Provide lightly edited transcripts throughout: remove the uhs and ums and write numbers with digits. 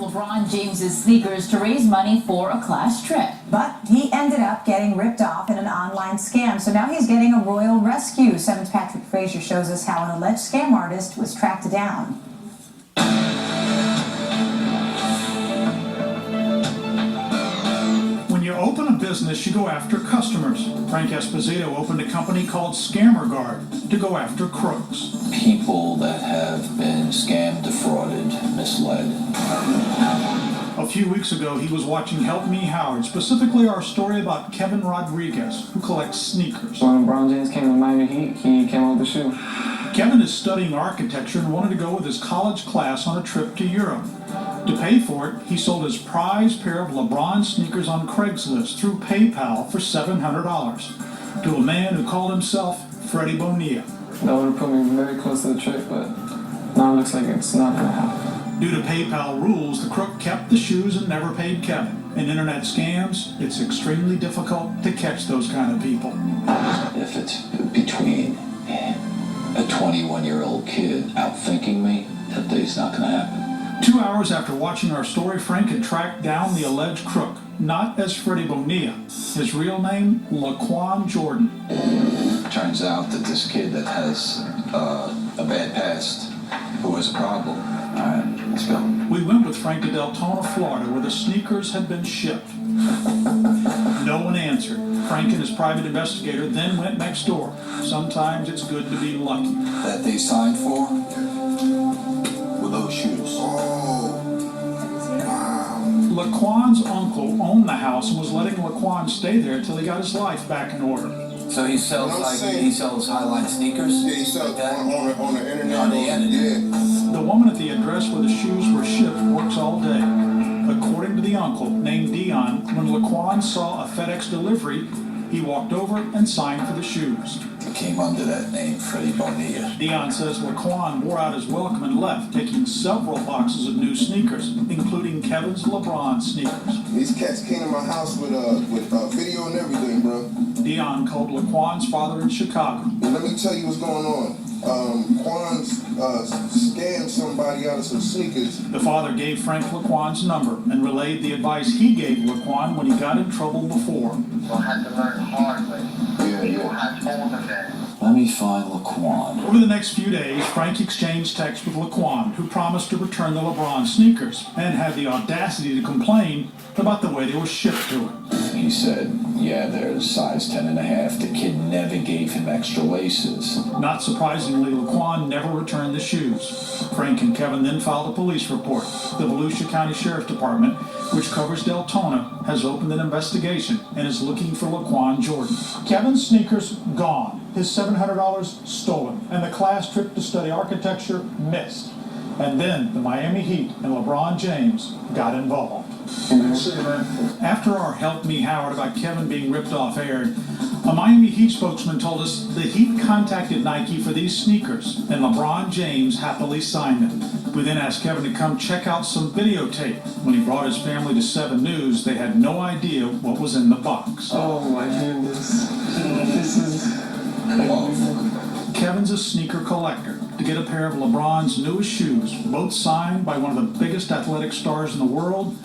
LeBron James's sneakers to raise money for a class trip. But he ended up getting ripped off in an online scam, so now he's getting a royal rescue. 7's Patrick Frazier shows us how an alleged scam artist was tracked down. When you open a business, you go after customers. Frank Esposito opened a company called SCAMMERGUARD to go after crooks. People that have been scammed, defrauded, misled. A few weeks ago, he was watching Help Me Howard, specifically our story about Kevin Rodriguez, who collects sneakers. When LeBron James came to Miami Heat, he came out with the shoe. Kevin is studying architecture and wanted to go with his college class on a trip to Europe. To pay for it, he sold his prized pair of LeBron sneakers on Craigslist through PayPal for $700 to a man who called himself Freddie Bonilla. That would have put me very close to the trick, but now it looks like it's not going to happen. Due to PayPal rules, the crook kept the shoes and never paid Kevin. In internet scams, it's extremely difficult to catch those kind of people. If it's between a 21-year-old kid outthinking me, that day's not going to happen. 2 hours after watching our story, Frank had tracked down the alleged crook, not as Freddie Bonilla. His real name, Laquan Jordan. Turns out that this kid that has a bad past, who has a problem. All right, let's go. We went with Frank to Deltona, Florida, where the sneakers had been shipped. No one answered. Frank and his private investigator then went next door. Sometimes it's good to be lucky. That they signed for were those shoes. Laquan's uncle owned the house and was letting Laquan stay there until he got his life back in order. So he sells he sells highline sneakers? Yeah, he sells like on the internet. On the internet. Yeah. The woman at the address where the shoes were shipped works all day. According to the uncle, named Dion, when Laquan saw a FedEx delivery, he walked over and signed for the shoes. He came under that name, Freddie Bonilla. Dion says Laquan wore out his welcome and left, taking several boxes of new sneakers, including Kevin's LeBron sneakers. These cats came to my house with video and everything, bro. Dion called Laquan's father in Chicago. And let me tell you what's going on. Quan's scammed somebody out of some sneakers. The father gave Frank Laquan's number and relayed the advice he gave Laquan when he got in trouble before. You'll have to learn hard way. Yeah. I told them that. Let me find Laquan. Over the next few days, Frank exchanged texts with Laquan, who promised to return the LeBron sneakers and had the audacity to complain about the way they were shipped to him. He said, yeah, they're size 10.5. The kid never gave him extra laces. Not surprisingly, Laquan never returned the shoes. Frank and Kevin then filed a police report. The Volusia County Sheriff's Department, which covers Deltona, has opened an investigation and is looking for Laquan Jordan. Kevin's sneakers gone, his $700 stolen, and the class trip to study architecture missed. And then the Miami Heat and LeBron James got involved. After our Help Me Howard about Kevin being ripped off aired, a Miami Heat spokesman told us the Heat contacted Nike for these sneakers, and LeBron James happily signed them. We then asked Kevin to come check out some videotape. When he brought his family to 7 News, they had no idea what was in the box. Oh my goodness. This is... Kevin's a sneaker collector. To get a pair of LeBron's newest shoes, both signed by one of the biggest athletic stars in the world,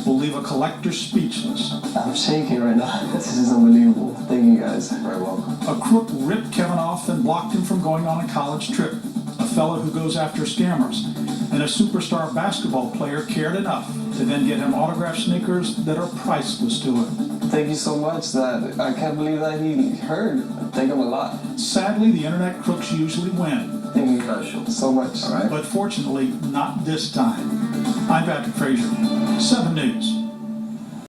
will leave a collector speechless. I'm shaking right now. This is unbelievable. Thank you guys. Very welcome. A crook ripped Kevin off and blocked him from going on a college trip. A fellow who goes after scammers. And a superstar basketball player cared enough to then get him autographed sneakers that are priceless to him. Thank you so much. That I can't believe that he heard. Thank him a lot. Sadly, the internet crooks usually win. Thank you so much. All right. But fortunately, not this time. I'm Patrick Frazier, 7 News.